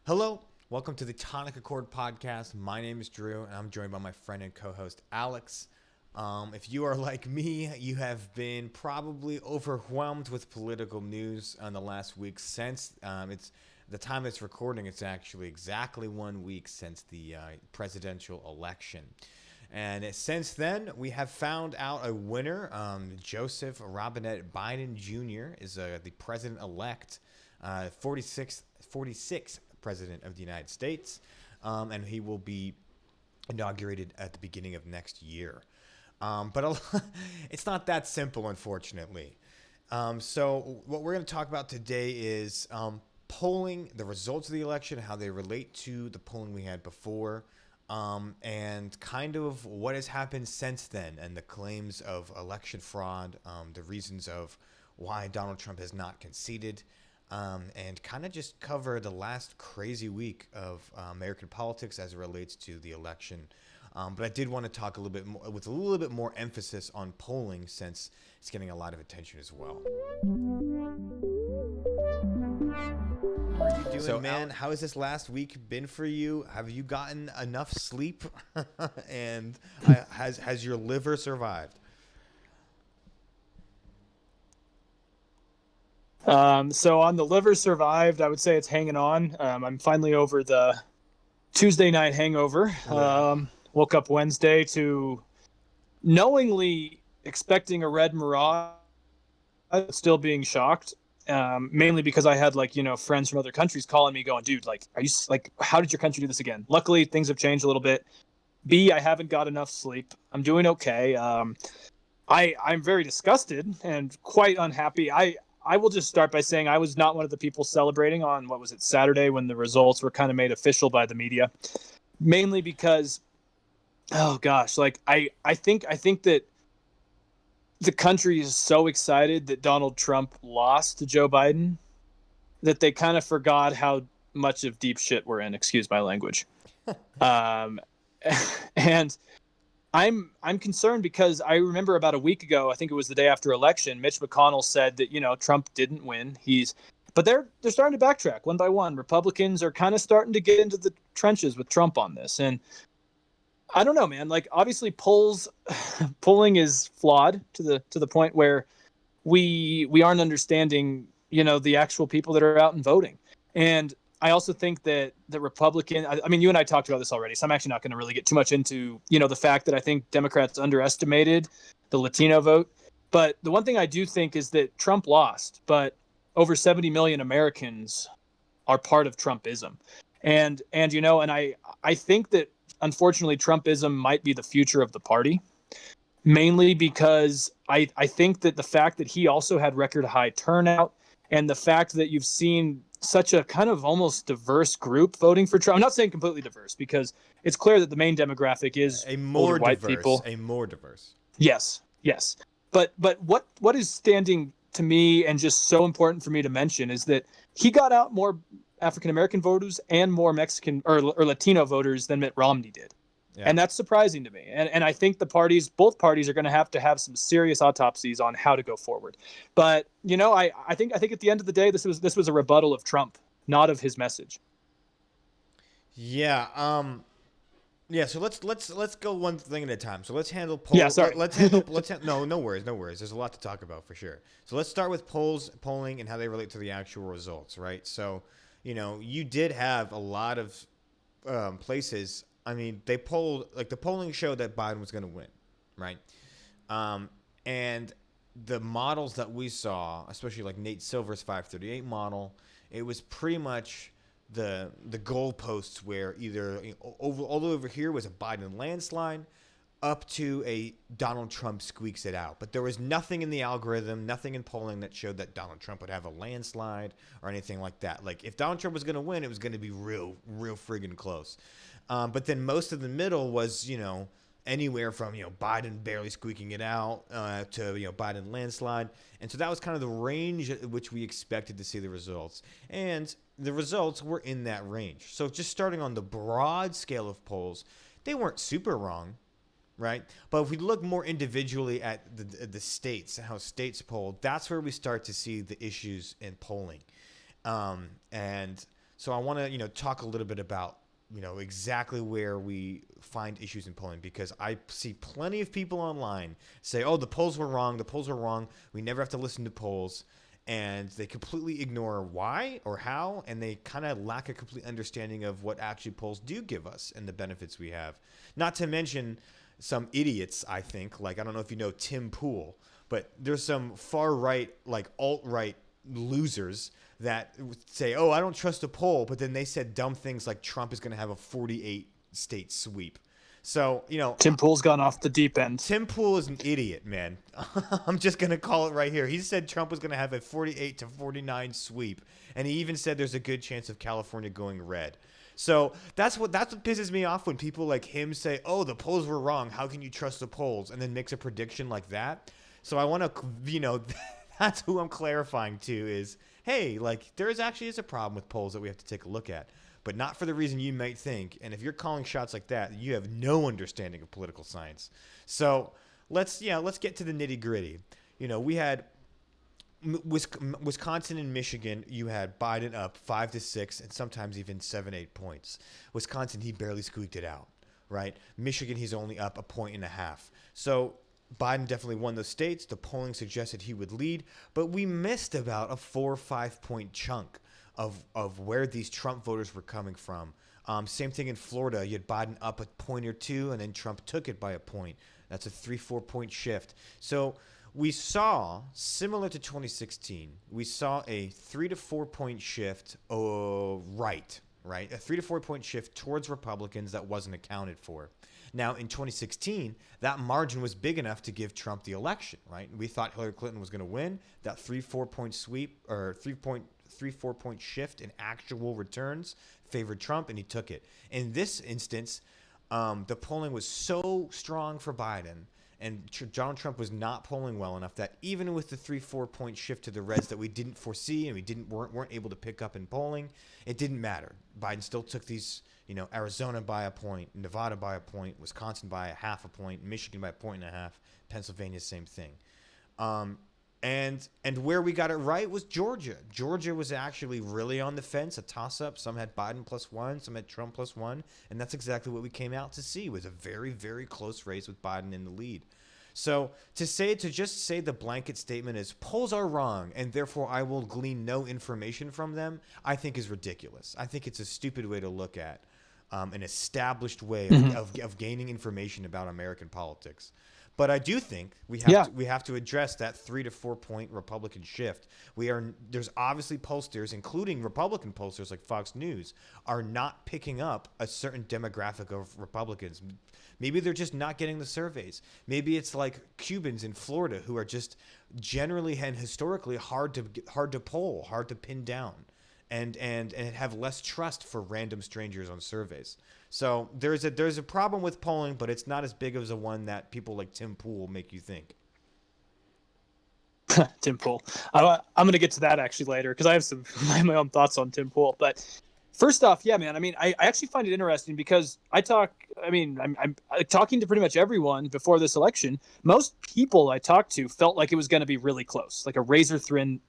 Hello, welcome to the Tonic podcast. My name is Drew, and I'm joined by my friend and co-host Alex. If you are like me, you have been probably overwhelmed with political news on the last week since it's the time it's recording. It's actually exactly 1 week since the presidential election. And since then, we have found out a winner. Joseph Robinette Biden Jr. is the president-elect, 46th president of the United States, and he will be inaugurated at the beginning of next year. But it's not that simple, unfortunately. So what we're going to talk about today is polling, the results of the election, how they relate to the polling we had before, and kind of what has happened since then, and the claims of election fraud, the reasons of why Donald Trump has not conceded, and kind of just cover the last crazy week of American politics as it relates to the election. But I did want to talk a little bit more, with a little bit more emphasis on polling, since it's getting a lot of attention as well. How are you doing, so, man? How has this last week been for you? Have you gotten enough sleep? And has your liver survived? So on the liver survived, I would say it's hanging on. I'm finally over the Tuesday night hangover. Woke up Wednesday to knowingly expecting a red mirage, still being shocked. Mainly because I had friends from other countries calling me going, dude, are you how did your country do this again? Luckily things have changed a little bit. B, I haven't got enough sleep. I'm doing okay. I'm very disgusted and quite unhappy. I will just start by saying I was not one of the people celebrating on, Saturday, when the results were kind of made official by the media, mainly because, oh gosh, I think that the country is so excited that Donald Trump lost to Joe Biden that they kind of forgot how much of deep shit we're in. Excuse my language. And I'm concerned because I remember about a week ago, I think it was the day after election, Mitch McConnell said that, Trump didn't win. But they're starting to backtrack one by one. Republicans are kind of starting to get into the trenches with Trump on this. And I don't know, man. Obviously polling is flawed to the point where we aren't understanding, the actual people that are out and voting. And I also think that the Republican, I mean, you and I talked about this already, so I'm actually not going to really get too much into, the fact that I think Democrats underestimated the Latino vote. But the one thing I do think is that Trump lost, but over 70 million Americans are part of Trumpism. And I think that unfortunately Trumpism might be the future of the party, mainly because I think that the fact that he also had record high turnout, and the fact that you've seen such a kind of almost diverse group voting for Trump. I'm not saying completely diverse, because it's clear that the main demographic is a more white diverse people. A more diverse. Yes. But what is standing to me and just so important for me to mention is that he got out more African American voters and more Mexican or Latino voters than Mitt Romney did. Yeah. And that's surprising to me. And I think both parties are going to have some serious autopsies on how to go forward. But, I think at the end of the day, this was a rebuttal of Trump, not of his message. Yeah. Yeah. So let's go one thing at a time. So let's handle polls. Yeah. Sorry. No worries. There's a lot to talk about for sure. So let's start with polling and how they relate to the actual results, right? So, you did have a lot of places. I mean, they polled, the polling showed that Biden was going to win, right? And the models that we saw, especially like Nate Silver's 538 model, it was pretty much the goalposts where either all over here was a Biden landslide up to a Donald Trump squeaks it out. But there was nothing in the algorithm, nothing in polling that showed that Donald Trump would have a landslide or anything like that. If Donald Trump was going to win, it was going to be real friggin' close. But then most of the middle was, anywhere from, Biden barely squeaking it out to, Biden landslide. And so that was kind of the range at which we expected to see the results. And the results were in that range. So just starting on the broad scale of polls, they weren't super wrong, right? But if we look more individually at the states and how states polled, that's where we start to see the issues in polling. And So I want to, talk a little bit about, exactly where we find issues in polling, because I see plenty of people online say, oh, the polls were wrong. The polls were wrong. We never have to listen to polls. And they completely ignore why or how, and they kind of lack a complete understanding of what actually polls do give us and the benefits we have. Not to mention some idiots, I think, like, I don't know if you know Tim Pool, but there's some far right, like alt-right losers that say, oh, I don't trust a poll, but then they said dumb things like Trump is going to have a 48 state sweep. So, Tim Pool's gone off the deep end. Tim Pool is an idiot, man. I'm just going to call it right here. He said Trump was going to have a 48 to 49 sweep, and he even said there's a good chance of California going red. So that's what pisses me off, when people like him say, oh, the polls were wrong. How can you trust the polls? And then makes a prediction like that. So I want to, that's who I'm clarifying to is, hey, like, there is a problem with polls that we have to take a look at, but not for the reason you might think. And if you're calling shots like that, you have no understanding of political science. So let's get to the nitty gritty. We had Wisconsin and Michigan. You had Biden up 5-6 and sometimes even 7-8 points. Wisconsin, he barely squeaked it out, right? Michigan, he's only up 1.5 points. So Biden definitely won those states. The polling suggested he would lead, but we missed about a 4 or 5 point chunk of where these Trump voters were coming from. Same thing in Florida. You had Biden up 1 point or 2, and then Trump took it by 1 point. That's a 3-4 point shift. So we saw, similar to 2016, we saw a 3 to 4 point shift right? A 3 to 4 point shift towards Republicans that wasn't accounted for. Now, in 2016, that margin was big enough to give Trump the election, right? We thought Hillary Clinton was going to win. That 3-4 point sweep, or 3-4 point shift in actual returns favored Trump, and he took it. In this instance, the polling was so strong for Biden, and Donald Trump was not polling well enough that even with the 3-4 point shift to the reds that we didn't foresee and we weren't able to pick up in polling, it didn't matter. Biden still took these, Arizona by 1 point, Nevada by 1 point, Wisconsin by 0.5 point, Michigan by 1.5 points, Pennsylvania, same thing. And where we got it right was Georgia. Georgia was actually really on the fence, a toss-up. Some had Biden +1, some had Trump +1, and that's exactly what we came out to see, was a very, very close race with Biden in the lead. So to just say the blanket statement is polls are wrong and therefore I will glean no information from them, I think is ridiculous. I think it's a stupid way to look at an established way of gaining information about American politics. But I do think we have to address that 3 to 4 point Republican shift. There's obviously pollsters, including Republican pollsters like Fox News, are not picking up a certain demographic of Republicans. Maybe they're just not getting the surveys. Maybe it's like Cubans in Florida who are just generally and historically hard to poll, hard to pin down, and have less trust for random strangers on surveys. So there's a problem with polling, but it's not as big as a one that people like Tim Pool make you think. Tim Pool. I'm going to get to that actually later because I have my own thoughts on Tim Pool. But first off, yeah, man. I mean, I actually find it interesting because I'm talking to pretty much everyone before this election. Most people I talked to felt like it was going to be really close, like a razor thin,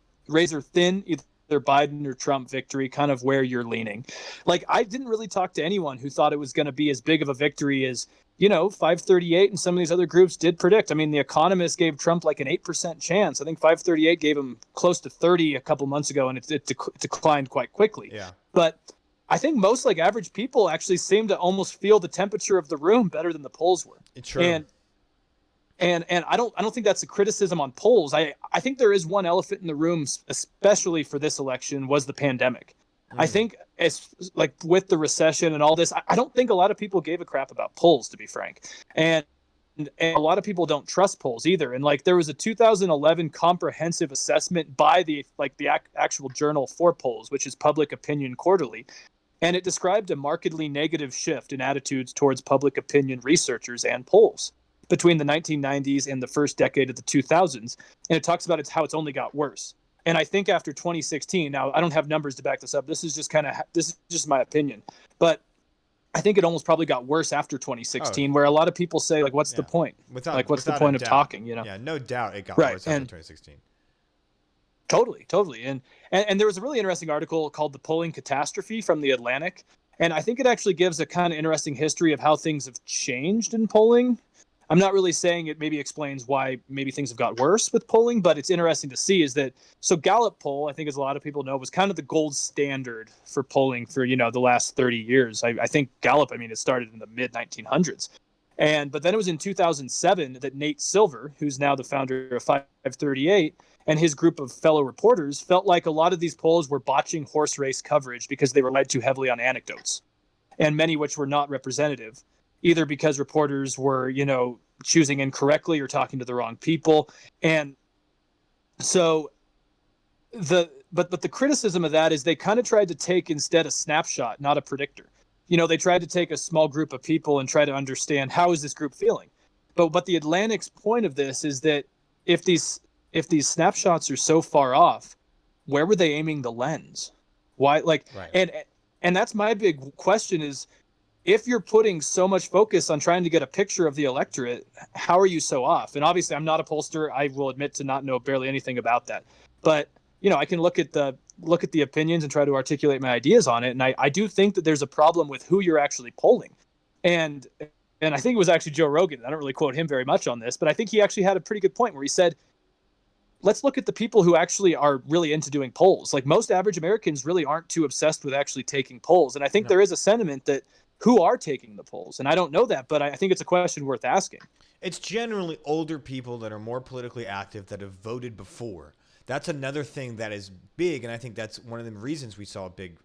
either Biden or Trump victory, kind of where you're leaning. Like, I didn't really talk to anyone who thought it was going to be as big of a victory as, 538 and some of these other groups did predict. I mean, The Economist gave Trump like an 8% chance. I think 538 gave him close to 30 a couple months ago, and it declined quite quickly. Yeah. But I think most like average people actually seem to almost feel the temperature of the room better than the polls were. It's true. And I don't think that's a criticism on polls. I think there is one elephant in the room, especially for this election, was the pandemic. I think it's like with the recession and all this, I don't think a lot of people gave a crap about polls, to be frank. And a lot of people don't trust polls either. And like there was a 2011 comprehensive assessment by the actual journal for polls, which is Public Opinion Quarterly. And it described a markedly negative shift in attitudes towards public opinion researchers and polls between the 1990s and the first decade of the 2000s. And it talks about how it's only got worse. And I think after 2016, now I don't have numbers to back this up. This is just my opinion. But I think it almost probably got worse after 2016, where a lot of people say, like, what's the point? What's the point of talking, Yeah, no doubt it got right. worse after 2016. Totally. And there was a really interesting article called "The Polling Catastrophe" from the Atlantic, and I think it actually gives a kind of interesting history of how things have changed in polling. I'm not really saying it maybe explains why maybe things have got worse with polling, but it's interesting to see is that so Gallup poll, I think as a lot of people know, was kind of the gold standard for polling for, the last 30 years. I think Gallup, it started in the mid 1900s. But then it was in 2007 that Nate Silver, who's now the founder of 538, and his group of fellow reporters felt like a lot of these polls were botching horse race coverage because they relied too heavily on anecdotes, and many which were not representative, either because reporters were, choosing incorrectly or talking to the wrong people. And so but the criticism of that is they kind of tried to take instead a snapshot, not a predictor. They tried to take a small group of people and try to understand how is this group feeling. But the Atlantic's point of this is that if these snapshots are so far off, where were they aiming the lens? Why? Right. And that's my big question is, if you're putting so much focus on trying to get a picture of the electorate, how are you so off? And obviously, I'm not a pollster. I will admit to not know barely anything about that. But I can look at the opinions and try to articulate my ideas on it. And I do think that there's a problem with who you're actually polling. And I think it was actually Joe Rogan. I don't really quote him very much on this, but I think he actually had a pretty good point where he said, let's look at the people who actually are really into doing polls. Like most average Americans really aren't too obsessed with actually taking polls. And I think there is a sentiment that who are taking the polls. And I don't know that, but I think it's a question worth asking. It's generally older people that are more politically active that have voted before. That's another thing that is big, and I think that's one of the reasons we saw a big,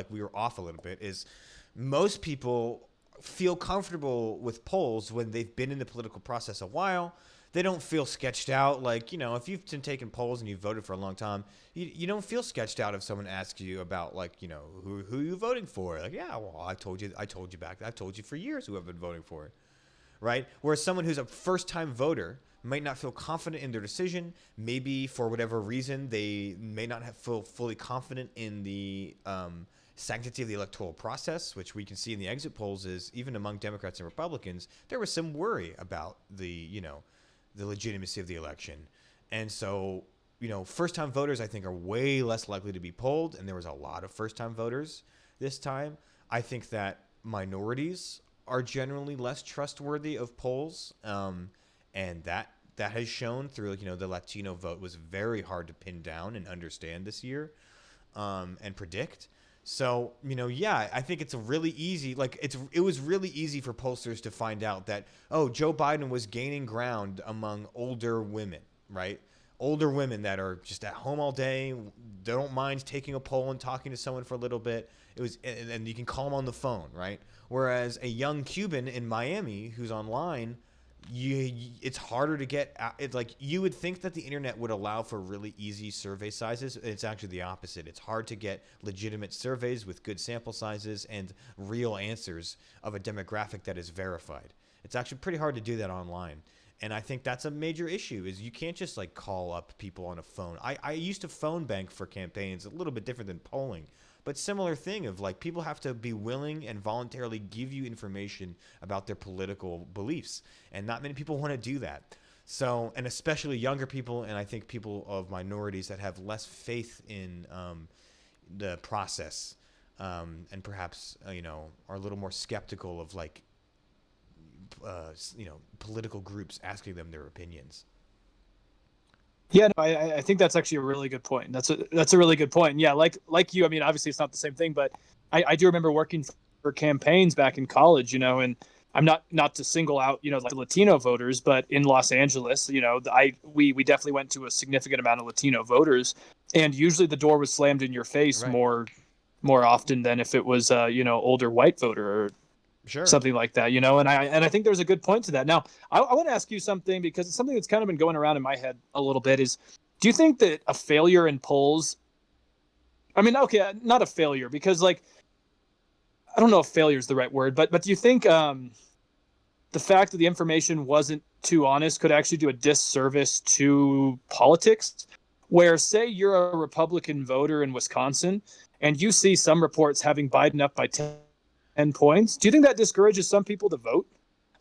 we were off a little bit, is most people feel comfortable with polls when they've been in the political process a while. They don't feel sketched out. If you've been taking polls and you've voted for a long time, you don't feel sketched out if someone asks you about, who are you voting for? Yeah, well, I told you I've told you for years who I've been voting for it, right? Whereas someone who's a first-time voter might not feel confident in their decision. Maybe for whatever reason, they may not feel fully confident in the sanctity of the electoral process, which we can see in the exit polls is even among Democrats and Republicans, there was some worry about the legitimacy of the election. And so, first-time voters, I think, are way less likely to be polled, and there was a lot of first-time voters this time. I think that minorities are generally less trustworthy of polls, and that has shown through, the Latino vote was very hard to pin down and understand this year and predict. So, I think it's a really easy, it was really easy for pollsters to find out that, Joe Biden was gaining ground among older women, right? Older women that are just at home all day, they don't mind taking a poll and talking to someone for a little bit. And you can call them on the phone, right? Whereas a young Cuban in Miami who's online, it's harder to get. It's you would think that the internet would allow for really easy survey sizes. It's actually the opposite. It's hard to get legitimate surveys with good sample sizes and real answers of a demographic that is verified. It's actually pretty hard to do that online. And I think that's a major issue is you can't just call up people on a phone. I used to phone bank for campaigns, a little bit different than polling. But similar thing of people have to be willing and voluntarily give you information about their political beliefs. And not many people want to do that. So, and especially younger people, and I think people of minorities that have less faith in the process and perhaps, are a little more skeptical of political groups asking them their opinions. Yeah, no, I think that's actually a really good point. That's a really good point. Yeah, like you, obviously it's not the same thing, but I do remember working for campaigns back in college, and I'm not to single out, the Latino voters, but in Los Angeles, we definitely went to a significant amount of Latino voters, and usually the door was slammed in your face right. more often than if it was older white voter or sure. something like that, and I think there's a good point to that. Now, I want to ask you something because it's something that's kind of been going around in my head a little bit is, do you think that a failure in polls, okay, not a failure because I don't know if failure is the right word, but do you think the fact that the information wasn't too honest could actually do a disservice to politics? Where say you're a Republican voter in Wisconsin and you see some reports having Biden up by 10 points, do you think that discourages some people to vote?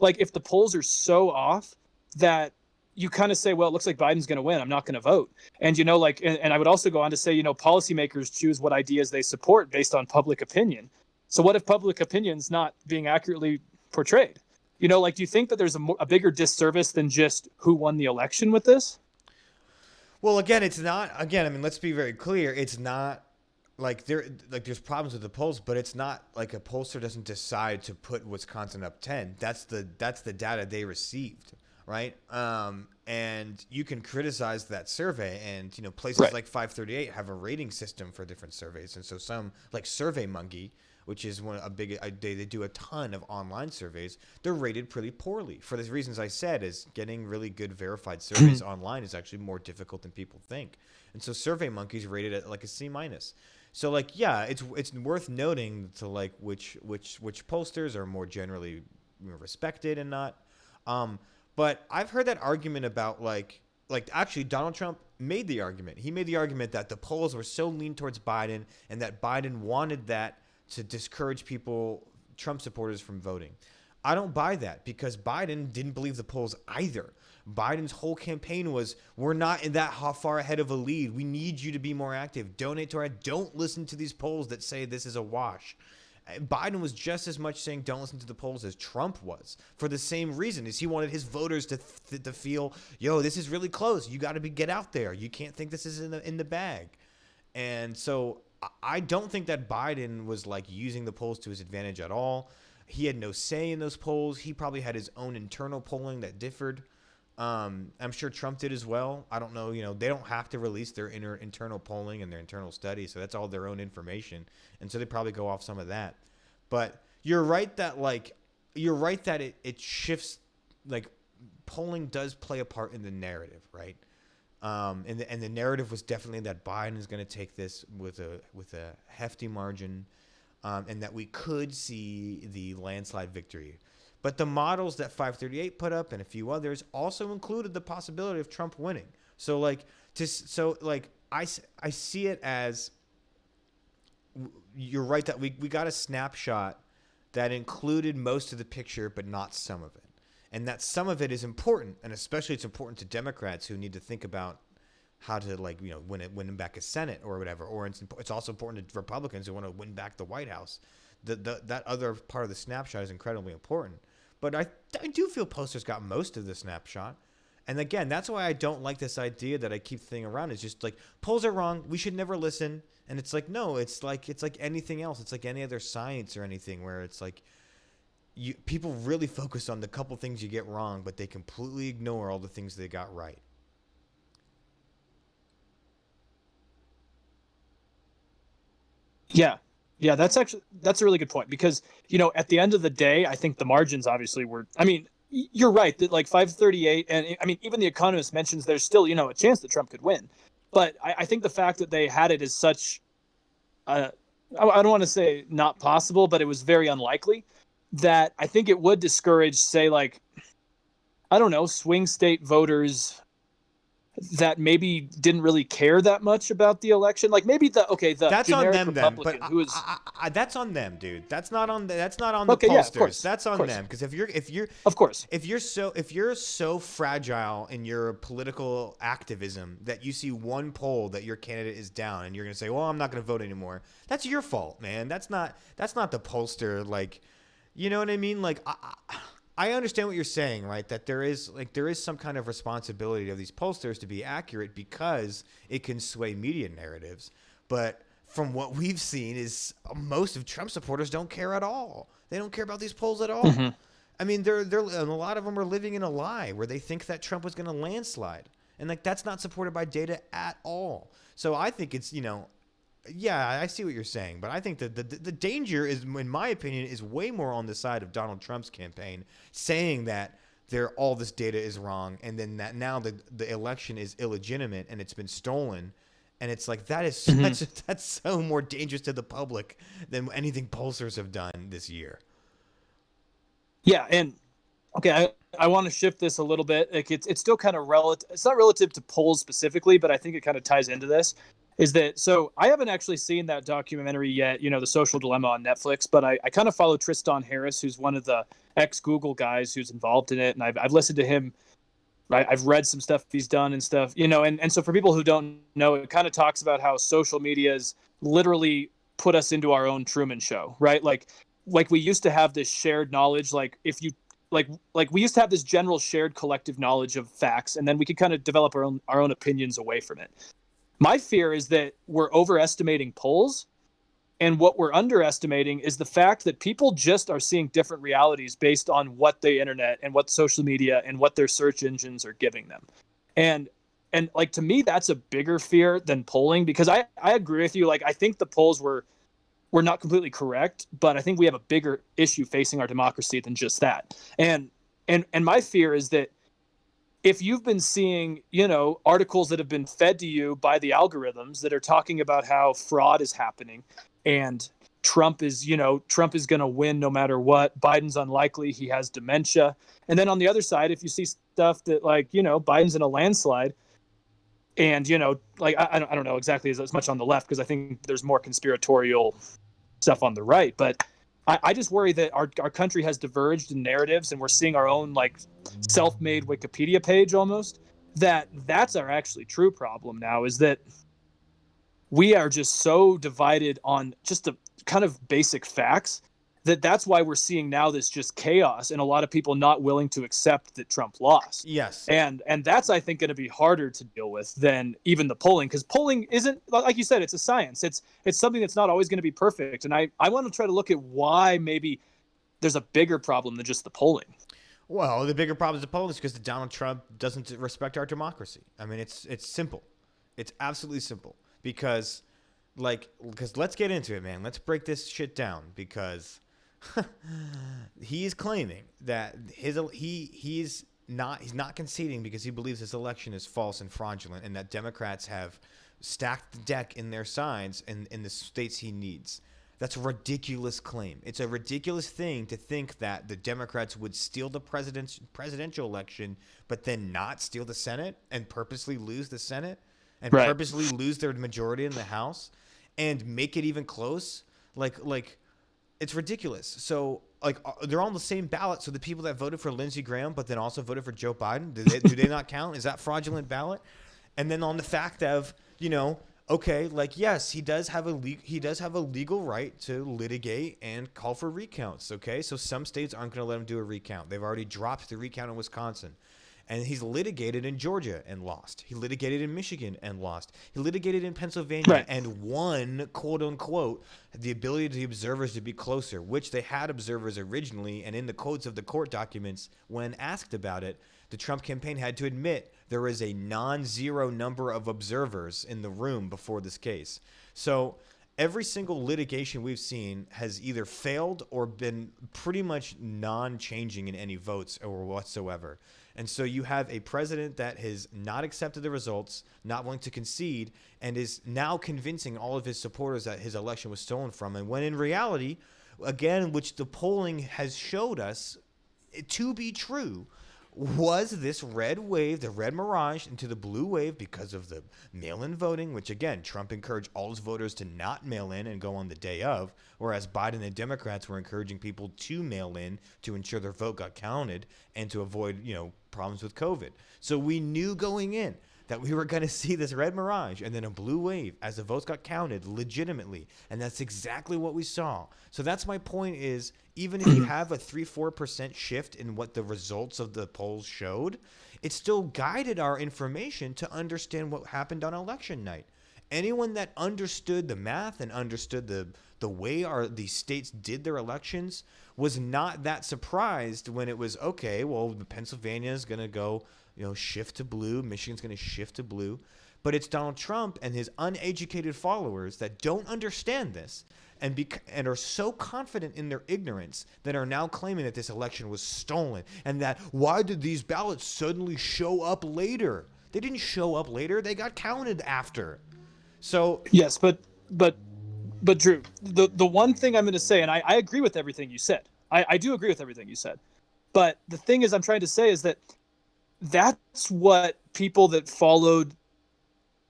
If the polls are so off that you kind of say, well, it looks like Biden's going to win. I'm not going to vote. And, you know, like, and I would also go on to say, you know, policymakers choose what ideas they support based on public opinion. So what if public opinion's not being accurately portrayed? You know, like, do you think that there's a bigger disservice than just who won the election with this? Well, again, it's not. Again, I mean, let's be very clear. It's not like there's problems with the polls, but it's not like a pollster doesn't decide to put Wisconsin up 10. That's the data they received, right? And you can criticize that survey, and you know, places Right. like 538 have a rating system for different surveys, and so some like SurveyMonkey, which is they do a ton of online surveys, they're rated pretty poorly for the reasons I said. Is getting really good verified surveys online is actually more difficult than people think, and so SurveyMonkey's rated at like a C minus. So like, yeah, it's worth noting to like which pollsters are more generally respected and not. But I've heard that argument about like actually Donald Trump made the argument. He made the argument that the polls were so lean towards Biden and that Biden wanted that to discourage Trump supporters from voting. I don't buy that because Biden didn't believe the polls either. Biden's whole campaign was, we're not in that far ahead of a lead. We need you to be more active. Donate to our, don't listen to these polls that say this is a wash. Biden was just as much saying don't listen to the polls as Trump was, for the same reason, is he wanted his voters to feel, yo, this is really close. You got to get out there. You can't think this is in the bag. And so I don't think that Biden was like using the polls to his advantage at all. He had no say in those polls. He probably had his own internal polling that differed. I'm sure Trump did as well. I don't know. You know, they don't have to release their internal polling and their internal studies, so that's all their own information. And so they probably go off some of that. But you're right that it shifts. Like, polling does play a part in the narrative, right? And the narrative was definitely that Biden is going to take this with a hefty margin, and that we could see the landslide victory. But the models that 538 put up and a few others also included the possibility of Trump winning. So I see it as, you're right that we got a snapshot that included most of the picture, but not some of it. And that some of it is important, and especially it's important to Democrats who need to think about how to win back a Senate or whatever. Or it's also important to Republicans who want to win back the White House. That other part of the snapshot is incredibly important. But I do feel posters got most of the snapshot. And again, that's why I don't like this idea that I keep throwing around. It's just like, polls are wrong. We should never listen. And it's like, no, it's like anything else. It's like any other science or anything where it's like, people really focus on the couple things you get wrong, but they completely ignore all the things they got right. Yeah, that's a really good point, because, you know, at the end of the day, I think the margins obviously were, I mean, you're right that like 538, and I mean, even The Economist mentions there's still, you know, a chance that Trump could win. But I think the fact that they had it as such, I don't want to say not possible, but it was very unlikely, that I think it would discourage, say, like, I don't know, swing state voters that maybe didn't really care that much about the election. Like maybe the that's on them Republican then, but who is that's on them, dude. That's not on the Okay, pollsters. yeah, of course, That's on of course. them, because if you're Of course. if you're so fragile in your political activism that you see one poll that your candidate is down and you're going to say, well, I'm not going to vote anymore. That's your fault, man. That's not the pollster. Like, you know what I mean? Like, I understand what you're saying, right? That there is some kind of responsibility of these pollsters to be accurate because it can sway media narratives. But from what we've seen is most of Trump supporters don't care at all. They don't care about these polls at all. Mm-hmm. I mean, they're a lot of them are living in a lie where they think that Trump was going to landslide. And like, that's not supported by data at all. So I think it's, you know, yeah, I see what you're saying, but I think that the danger is, in my opinion, is way more on the side of Donald Trump's campaign, saying that all this data is wrong, and then that now the election is illegitimate and it's been stolen, and it's like that is that's so more dangerous to the public than anything pollsters have done this year. Yeah, and okay, I want to shift this a little bit. Like it's still kind of relative. It's not relative to polls specifically, but I think it kind of ties into this. Is that so? I haven't actually seen that documentary yet, you know, The Social Dilemma on Netflix, but I kind of follow Tristan Harris, who's one of the ex-Google guys who's involved in it, and I've listened to him right? I've read some stuff he's done and stuff, and so for people who don't know, it kind of talks about how social media is literally put us into our own Truman Show, right? Like we used to have this shared knowledge, like if you like we used to have this general shared collective knowledge of facts, and then we could kind of develop our own opinions away from it. My fear is that we're overestimating polls, and what we're underestimating is the fact that people just are seeing different realities based on what the internet and what social media and what their search engines are giving them. And like, to me, that's a bigger fear than polling, because I agree with you. Like, I think the polls were not completely correct, but I think we have a bigger issue facing our democracy than just that. And my fear is that if you've been seeing, articles that have been fed to you by the algorithms that are talking about how fraud is happening and Trump is going to win no matter what, Biden's unlikely, he has dementia. And then on the other side, if you see stuff that Biden's in a landslide, and I don't know exactly as much on the left, because I think there's more conspiratorial stuff on the right, but I just worry that our country has diverged in narratives, and we're seeing our own self-made Wikipedia page almost. That's our actually true problem now, is that we are just so divided on just the kind of basic facts that's why we're seeing now this just chaos, and a lot of people not willing to accept that Trump lost. Yes. And that's, I think, going to be harder to deal with than even the polling, because polling isn't, like you said, it's a science. It's something that's not always going to be perfect. And I want to try to look at why maybe there's a bigger problem than just the polling. Well, the bigger problem is the polling, is because Donald Trump doesn't respect our democracy. I mean, it's simple. It's absolutely simple. Because let's get into it, man. Let's break this shit down, because he's claiming that he's not conceding because he believes his election is false and fraudulent, and that Democrats have stacked the deck in their sides in the states he needs. That's a ridiculous claim. It's a ridiculous thing to think that the Democrats would steal the presidential election, but then not steal the Senate and purposely lose the Senate and right. purposely lose their majority in the House and make it even close. Like it's ridiculous. So they're on the same ballot. So the people that voted for Lindsey Graham but then also voted for Joe Biden, do they not count? Is that fraudulent ballot? And then on the fact of, okay, yes, he does have a legal right to litigate and call for recounts. Okay, so some states aren't going to let him do a recount. They've already dropped the recount in Wisconsin. And he's litigated in Georgia and lost. He litigated in Michigan and lost. He litigated in Pennsylvania and won, quote unquote, the ability of the observers to be closer, which they had observers originally. And in the codes of the court documents, when asked about it, the Trump campaign had to admit there is a non-zero number of observers in the room before this case. So every single litigation we've seen has either failed or been pretty much non-changing in any votes or whatsoever. And so you have a president that has not accepted the results, not willing to concede, and is now convincing all of his supporters that his election was stolen from. And when in reality, again, which the polling has showed us to be true, was this red wave, the red mirage, into the blue wave because of the mail-in voting, which, again, Trump encouraged all his voters to not mail in and go on the day of, whereas Biden and Democrats were encouraging people to mail in to ensure their vote got counted and to avoid, problems with COVID. So we knew going in that we were going to see this red mirage and then a blue wave as the votes got counted legitimately. And that's exactly what we saw. So that's my point, is even if you have a 3-4% shift in what the results of the polls showed, it still guided our information to understand what happened on election night. Anyone that understood the math and understood the way these states did their elections was not that surprised when it was, okay, well, Pennsylvania is going to go, shift to blue. Michigan's going to shift to blue. But it's Donald Trump and his uneducated followers that don't understand this and are so confident in their ignorance that are now claiming that this election was stolen, and that why did these ballots suddenly show up later? They didn't show up later. They got counted after. So yes, but Drew, the one thing I'm going to say, and I agree with everything you said. I do agree with everything you said. But the thing is, I'm trying to say is that's what people that followed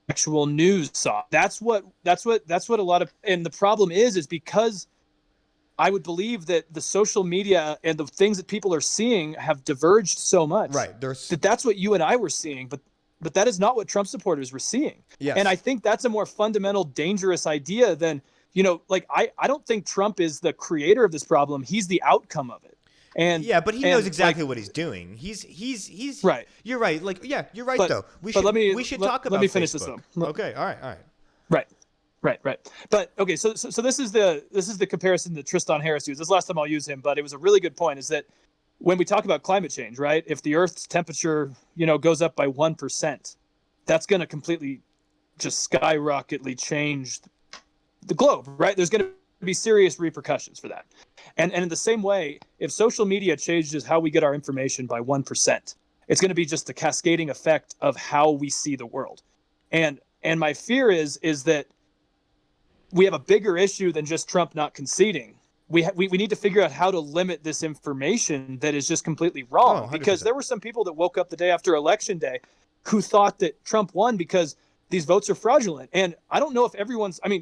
actual news saw. That's what a lot of, and the problem is because I would believe that the social media and the things that people are seeing have diverged so much Right. that's what you and I were seeing, but that is not what Trump supporters were seeing. Yes. And I think that's a more fundamental, dangerous idea than, like I don't think Trump is the creator of this problem. He's the outcome of it. And yeah, but he knows exactly what he's doing. He's right. You're right. Like, yeah, you're right though. We should talk about. Let me finish this Facebook. though. Okay. All right. Right. But okay, so this is the comparison that Tristan Harris used. This is the last time I'll use him, but it was a really good point. Is that when we talk about climate change, right? If the Earth's temperature, goes up by 1%, that's going to completely just skyrocketly change the globe, right? There's going to be serious repercussions for that. And in the same way, if social media changes how we get our information by 1%, it's going to be just the cascading effect of how we see the world. And my fear is that we have a bigger issue than just Trump not conceding. We need to figure out how to limit this information that is just completely wrong. Because there were some people that woke up the day after Election Day who thought that Trump won because these votes are fraudulent. And I don't know if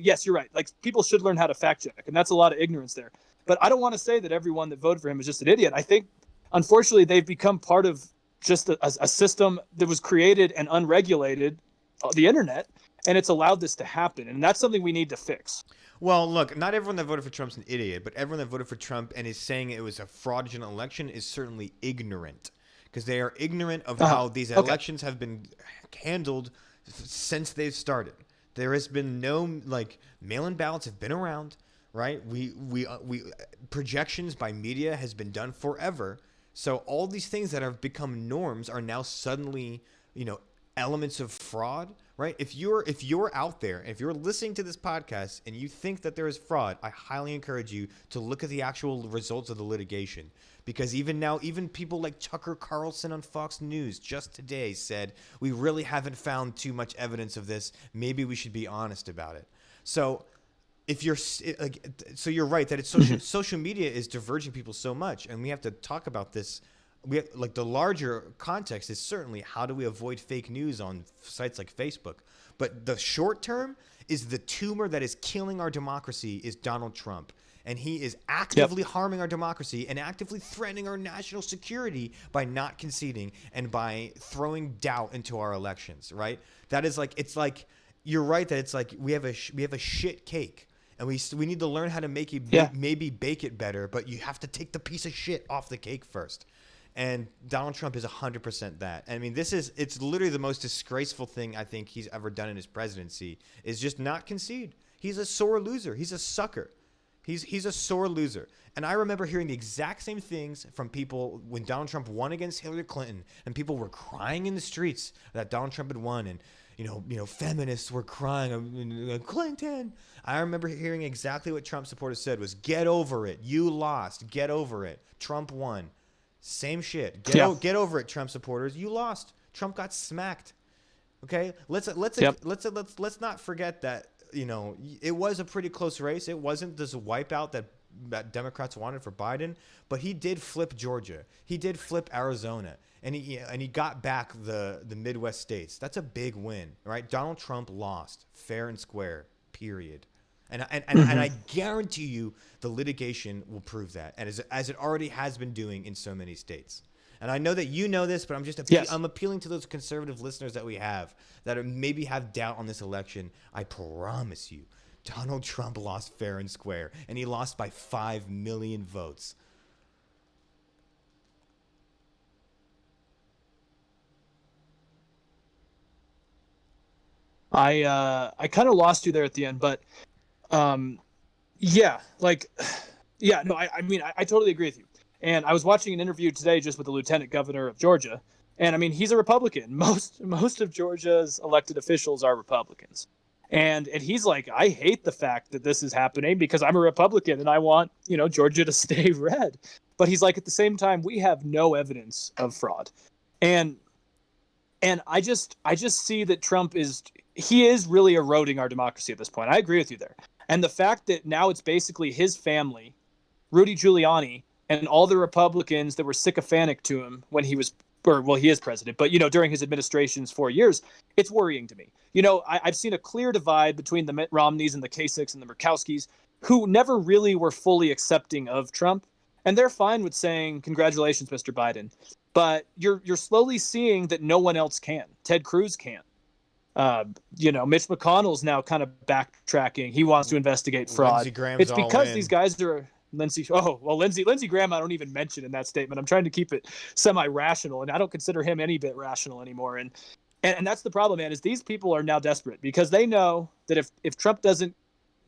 yes, you're right. Like, people should learn how to fact check, and that's a lot of ignorance there. But I don't want to say that everyone that voted for him is just an idiot. I think, unfortunately, they've become part of just a system that was created and unregulated, the internet, and it's allowed this to happen. And that's something we need to fix. Well, look, not everyone that voted for Trump's an idiot, but everyone that voted for Trump and is saying it was a fraudulent election is certainly ignorant, because they are ignorant of how these elections have been handled since they've started. There has been no, mail-in ballots have been around, right? We projections by media has been done forever. So all these things that have become norms are now suddenly, elements of fraud, right? If you're out there, if you're listening to this podcast and you think that there is fraud, I highly encourage you to look at the actual results of the litigation. Because even now, even people like Tucker Carlson on Fox News just today said, we really haven't found too much evidence of this. Maybe we should be honest about it. So if you're so you're right that it's social media is diverging people so much, and we have to talk about this. The larger context is certainly how do we avoid fake news on sites like Facebook. But the short term is the tumor that is killing our democracy is Donald Trump. And he is actively harming our democracy and actively threatening our national security by not conceding and by throwing doubt into our elections, right? That is you're right that it's like we have a shit cake. And we need to learn how to make it maybe bake it better, but you have to take the piece of shit off the cake first. And Donald Trump is 100% that. I mean, it's literally the most disgraceful thing I think he's ever done in his presidency is just not concede. He's a sore loser. He's a sucker. He's a sore loser. And I remember hearing the exact same things from people when Donald Trump won against Hillary Clinton, and people were crying in the streets that Donald Trump had won, and feminists were crying, Clinton. I remember hearing exactly what Trump supporters said was, get over it. You lost. Get over it. Trump won. Same shit. Get over it, Trump supporters. You lost. Trump got smacked. Okay? Let's not forget that, it was a pretty close race. It wasn't this wipeout that Democrats wanted for Biden, but he did flip Georgia. He did flip Arizona. And he got back the Midwest states. That's a big win, right? Donald Trump lost fair and square, period. And I guarantee you the litigation will prove that, and as it already has been doing in so many states. And I know that you know this, but I'm appealing to those conservative listeners that we have that maybe have doubt on this election. I promise you, Donald Trump lost fair and square, and he lost by 5 million votes. I kind of lost you there at the end, but I totally agree with you. And I was watching an interview today just with the lieutenant governor of Georgia, and I mean, he's a Republican. Most of Georgia's elected officials are Republicans. And he's like, I hate the fact that this is happening because I'm a Republican and I want, Georgia to stay red. But he's like, at the same time, we have no evidence of fraud. And I just see that Trump is really eroding our democracy at this point. I agree with you there. And the fact that now it's basically his family, Rudy Giuliani, and all the Republicans that were sycophantic to him when he was, he is president, but, during his administration's 4 years, it's worrying to me. I've seen a clear divide between the Mitt Romneys and the Kasichs and the Murkowskis. who never really were fully accepting of Trump, and they're fine with saying congratulations, Mr. Biden. But you're slowly seeing that no one else can. Ted Cruz can't. Mitch McConnell's now kind of backtracking. He wants to investigate fraud. Lindsey Graham's It's because all in. these guys are Lindsey. Oh, well, Lindsey Graham, I don't even mention in that statement. I'm trying to keep it semi-rational, and I don't consider him any bit rational anymore. And that's the problem, man, is these people are now desperate because they know that if Trump doesn't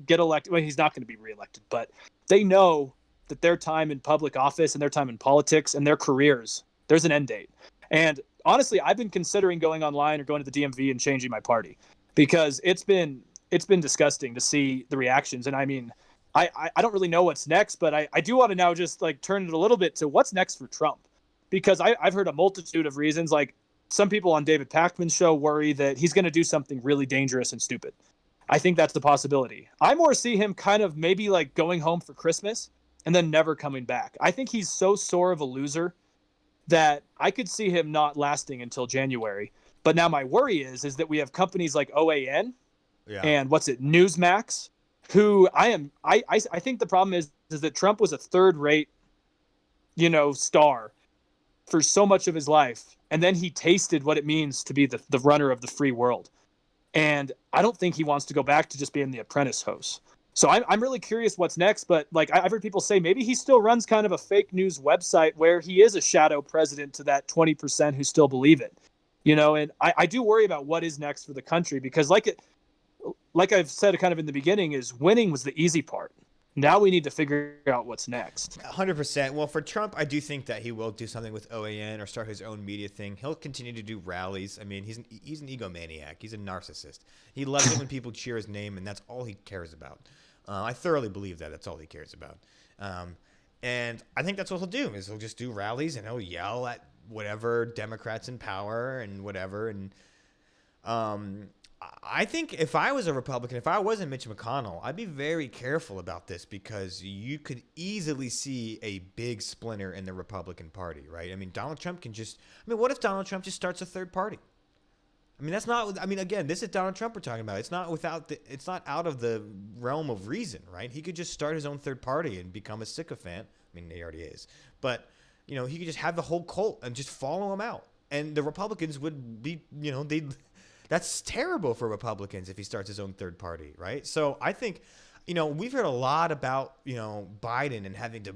get elected, well, he's not going to be reelected, but they know that their time in public office and their time in politics and their careers, there's an end date. And honestly, I've been considering going online or going to the DMV and changing my party because it's been disgusting to see the reactions. And I mean, I don't really know what's next, but I do want to now just like turn it a little bit to what's next for Trump, because I've heard a multitude of reasons. Like some people on David Pakman's show worry that he's going to do something really dangerous and stupid. I think that's the possibility. I more see him kind of maybe like going home for Christmas and then never coming back. I think he's so sore of a loser that I could see him not lasting until January. But now my worry is that we have companies like OAN and Newsmax, who I think the problem is that Trump was a third-rate, star for so much of his life. And then he tasted what it means to be the runner of the free world. And I don't think he wants to go back to just being the apprentice host. So I'm really curious what's next, but like I've heard people say maybe he still runs kind of a fake news website where he is a shadow president to that 20% who still believe it, and I do worry about what is next for the country because like I've said kind of in the beginning is winning was the easy part. Now we need to figure out what's next. 100%. Well, for Trump, I do think that he will do something with OAN or start his own media thing. He'll continue to do rallies. I mean, he's an egomaniac. He's a narcissist. He loves it when people cheer his name, and that's all he cares about. I thoroughly believe that. That's all he cares about. And I think that's what he'll do is he'll just do rallies and he'll yell at whatever Democrats in power and whatever. And I think if I was a Republican, if I wasn't Mitch McConnell, I'd be very careful about this because you could easily see a big splinter in the Republican Party, right? I mean, Donald Trump what if Donald Trump just starts a third party? I mean, again, this is Donald Trump we're talking about. It's not out of the realm of reason, right? He could just start his own third party and become a sycophant. I mean, he already is. But, he could just have the whole cult and just follow him out. And the Republicans would be, that's terrible for Republicans if he starts his own third party, right? So I think, we've heard a lot about, Biden and having to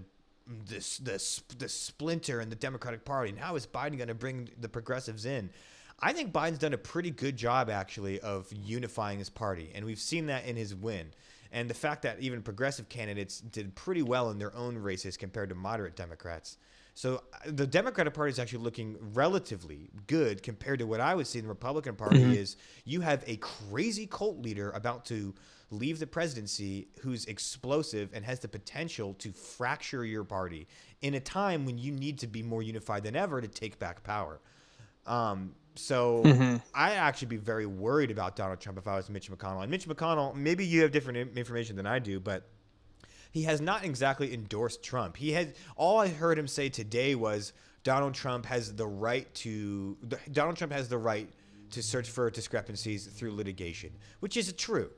the splinter in the Democratic Party. And how is Biden going to bring the progressives in? I think Biden's done a pretty good job, actually, of unifying his party. And we've seen that in his win. And the fact that even progressive candidates did pretty well in their own races compared to moderate Democrats. So the Democratic Party is actually looking relatively good compared to what I would see in the Republican Party is you have a crazy cult leader about to leave the presidency who's explosive and has the potential to fracture your party in a time when you need to be more unified than ever to take back power. So I actually be very worried about Donald Trump if I was Mitch McConnell. And Mitch McConnell, maybe you have different information than I do, but he has not exactly endorsed Trump. All I heard him say today was Donald Trump has the right to search for discrepancies through litigation, which is true,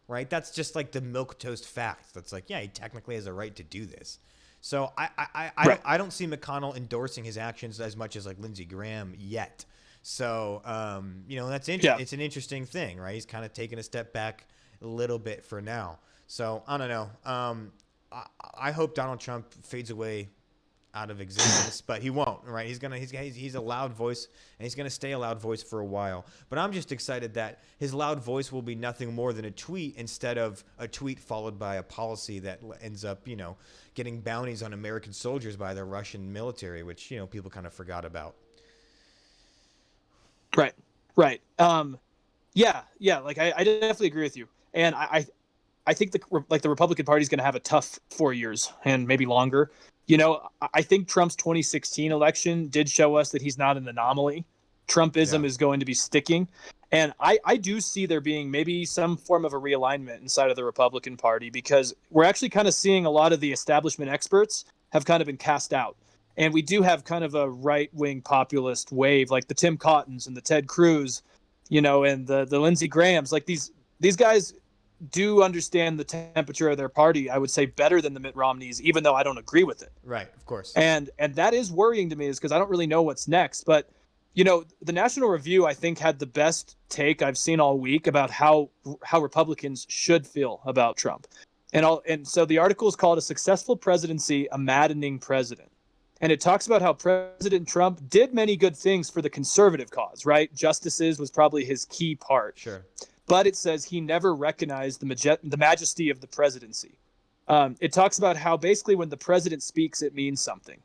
right? That's just like the milquetoast fact. That's like, yeah, he technically has a right to do this. So I don't see McConnell endorsing his actions as much as like Lindsey Graham yet. So, that's It's an interesting thing, right? He's kind of taking a step back a little bit for now. So I don't know. I hope Donald Trump fades away out of existence, but he won't, right? He's a loud voice, and he's going to stay a loud voice for a while. But I'm just excited that his loud voice will be nothing more than a tweet instead of a tweet followed by a policy that ends up, getting bounties on American soldiers by the Russian military, which, people kind of forgot about. Right. Yeah. Like I definitely agree with you. And I think the Republican Party is going to have a tough 4 years and maybe longer. I think Trump's 2016 election did show us that he's not an anomaly. Trumpism is going to be sticking. And I do see there being maybe some form of a realignment inside of the Republican Party because we're actually kind of seeing a lot of the establishment experts have kind of been cast out. And we do have kind of a right-wing populist wave, like the Tim Cottons and the Ted Cruz, and the Lindsey Grahams. Like these guys, do understand the temperature of their party, I would say better than the Mitt Romneys, even though I don't agree with it. Right, of course. And that is worrying to me, is because I don't really know what's next. But the National Review, I think, had the best take I've seen all week about how Republicans should feel about Trump. And so the article is called "A Successful Presidency, a Maddening President." And it talks about how President Trump did many good things for the conservative cause, right? Justices was probably his key part. Sure. But it says he never recognized the majesty of the presidency. It talks about how basically when the president speaks, it means something.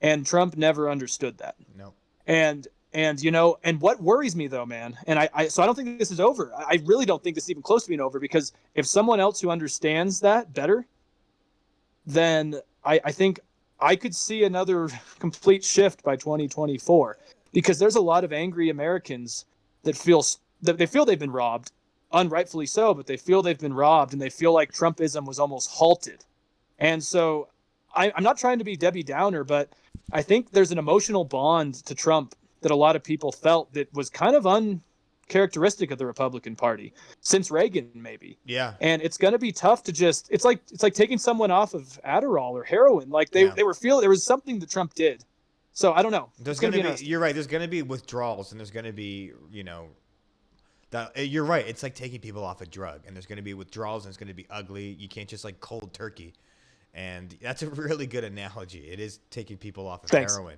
And Trump never understood that. No. And what worries me though, man, and so I don't think this is over. I really don't think this is even close to being over, because if someone else who understands that better, then I think I could see another complete shift by 2024, because there's a lot of angry Americans that feel they've been robbed, unrightfully so, but they feel they've been robbed, and they feel like Trumpism was almost halted. And so I'm not trying to be Debbie Downer, but I think there's an emotional bond to Trump that a lot of people felt that was kind of uncharacteristic of the Republican Party since Reagan, maybe. Yeah. And it's going to be tough to just, it's like taking someone off of Adderall or heroin. Like they were feeling there was something that Trump did. So I don't know. There's going to be, you're right. There's going to be withdrawals, and there's going to be, you're right. It's like taking people off a drug, and there's going to be withdrawals, and it's going to be ugly. You can't just like cold turkey. And that's a really good analogy. It is taking people off of heroin.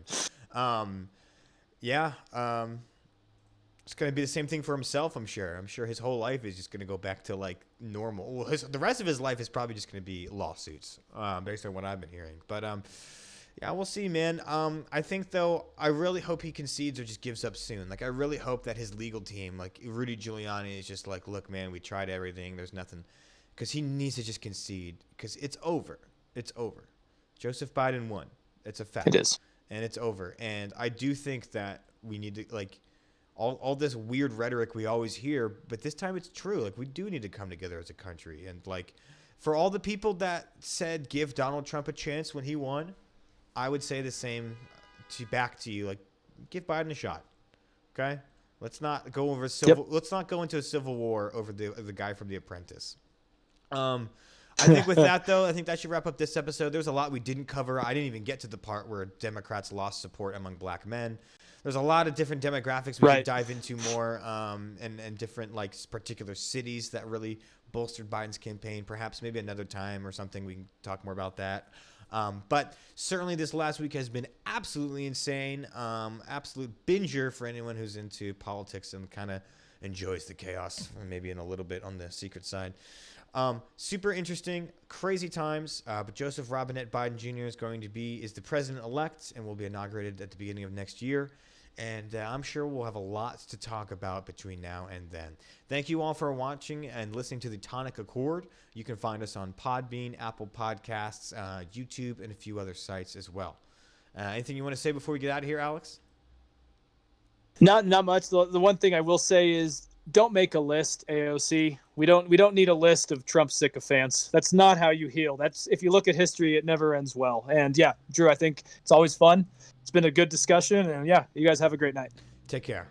It's going to be the same thing for himself, I'm sure. I'm sure his whole life is just going to go back to like normal. Well, the rest of his life is probably just going to be lawsuits, based on what I've been hearing. But yeah, we'll see, man. I think though, I really hope he concedes or just gives up soon. Like I really hope that his legal team, like Rudy Giuliani, is just like, look, man, we tried everything. There's nothing, because he needs to just concede, because it's over. It's over. Joseph Biden won. It's a fact. It is. And it's over. And I do think that we need to, like, all this weird rhetoric we always hear, but this time it's true. Like, we do need to come together as a country. And, like, for all the people that said give Donald Trump a chance when he won, I would say the same back to you. Like, give Biden a shot. Okay? Let's not go over let's not go into a civil war over the guy from The Apprentice. I think with that, though, I think that should wrap up this episode. There's a lot we didn't cover. I didn't even get to the part where Democrats lost support among black men. There's a lot of different demographics we could dive into more, and different like particular cities that really bolstered Biden's campaign. Perhaps maybe another time or something we can talk more about that. But certainly this last week has been absolutely insane. Absolute binger for anyone who's into politics and kind of enjoys the chaos, maybe in a little bit on the secret side. Super interesting, crazy times. But Joseph Robinette Biden Jr. is the president-elect and will be inaugurated at the beginning of next year. And I'm sure we'll have a lot to talk about between now and then. Thank you all for watching and listening to the Tonic Accord. You can find us on Podbean, Apple Podcasts, YouTube, and a few other sites as well. Anything you want to say before we get out of here, Alex? Not much. The one thing I will say is, don't make a list, AOC. We don't need a list of Trump sycophants. That's not how you heal. That's, if you look at history, it never ends well. And yeah, Drew, I think it's always fun. It's been a good discussion, and yeah, you guys have a great night. Take care.